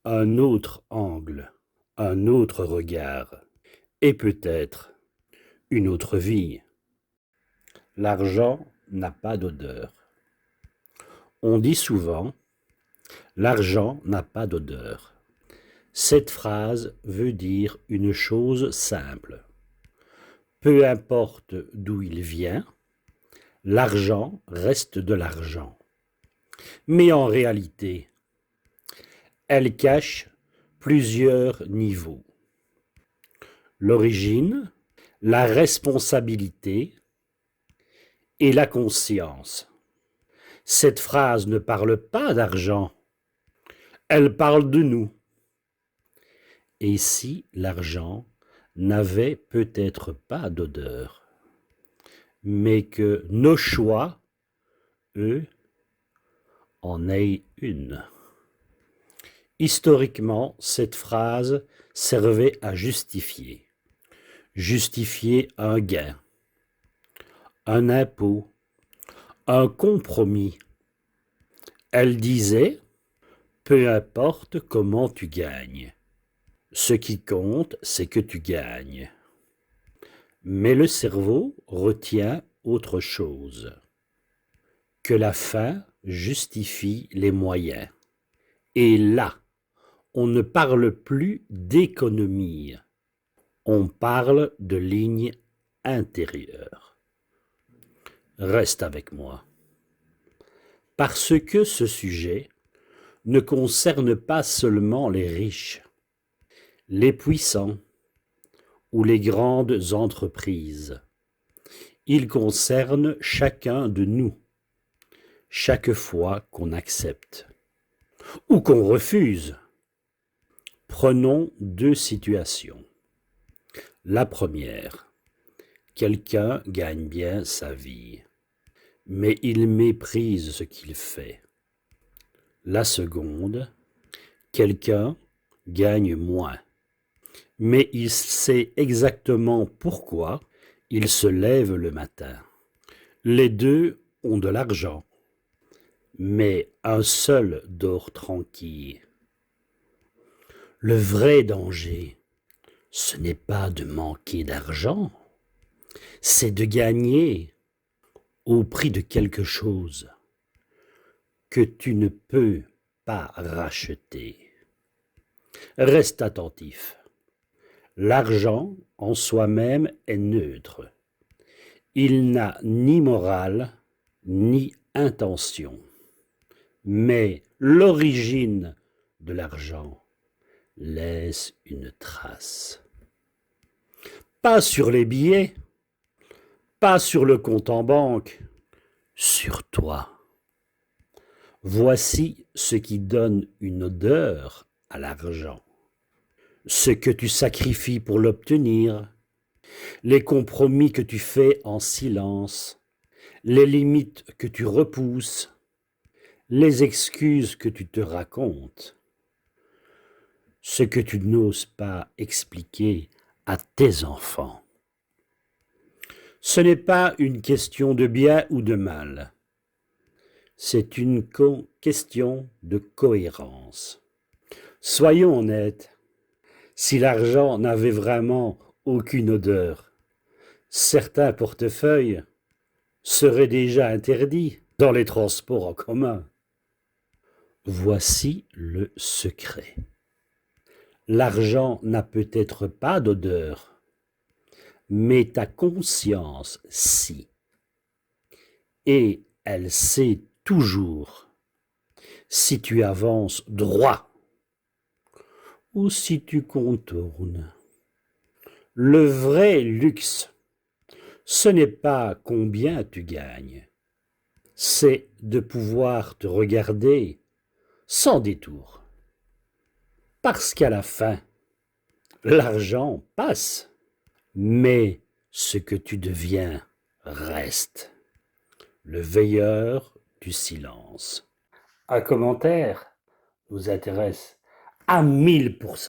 un autre angle, un autre regard, et peut-être une autre vie. L'argent n'a pas d'odeur. On dit souvent « l'argent n'a pas d'odeur ». Cette phrase veut dire une chose simple. Peu importe d'où il vient, l'argent reste de l'argent. Mais en réalité, elle cache plusieurs niveaux. L'origine, la responsabilité et la conscience. Cette phrase ne parle pas d'argent, elle parle de nous. Et si l'argent n'avait peut-être pas d'odeur, mais que nos choix, eux, en aient une. Historiquement, cette phrase servait à justifier un gain, un impôt, un compromis. Elle disait « peu importe comment tu gagnes, ce qui compte, c'est que tu gagnes ». Mais le cerveau retient autre chose, que la fin justifie les moyens. Et là, on ne parle plus d'économie, on parle de ligne intérieure. Reste avec moi. Parce que ce sujet ne concerne pas seulement les riches, les puissants ou les grandes entreprises. Il concerne chacun de nous, chaque fois qu'on accepte ou qu'on refuse. Prenons deux situations. La première, quelqu'un gagne bien sa vie, mais il méprise ce qu'il fait. La seconde, quelqu'un gagne moins, mais il sait exactement pourquoi il se lève le matin. Les deux ont de l'argent, mais un seul dort tranquille. Le vrai danger, ce n'est pas de manquer d'argent, c'est de gagner au prix de quelque chose que tu ne peux pas racheter. Reste attentif. L'argent en soi-même est neutre. Il n'a ni morale ni intention. Mais l'origine de l'argent laisse une trace. Pas sur les billets, pas sur le compte en banque, sur toi. Voici ce qui donne une odeur à l'argent. Ce que tu sacrifies pour l'obtenir, les compromis que tu fais en silence, les limites que tu repousses, les excuses que tu te racontes, ce que tu n'oses pas expliquer à tes enfants. Ce n'est pas une question de bien ou de mal, c'est une question de cohérence. Soyons honnêtes, si l'argent n'avait vraiment aucune odeur, certains portefeuilles seraient déjà interdits dans les transports en commun. Voici le secret. L'argent n'a peut-être pas d'odeur, mais ta conscience si. Et elle sait toujours si tu avances droit ou si tu contournes. Le vrai luxe, ce n'est pas combien tu gagnes, c'est de pouvoir te regarder sans détour. Parce qu'à la fin, l'argent passe, mais ce que tu deviens reste. Le veilleur du silence. Un commentaire nous intéresse à 1000%.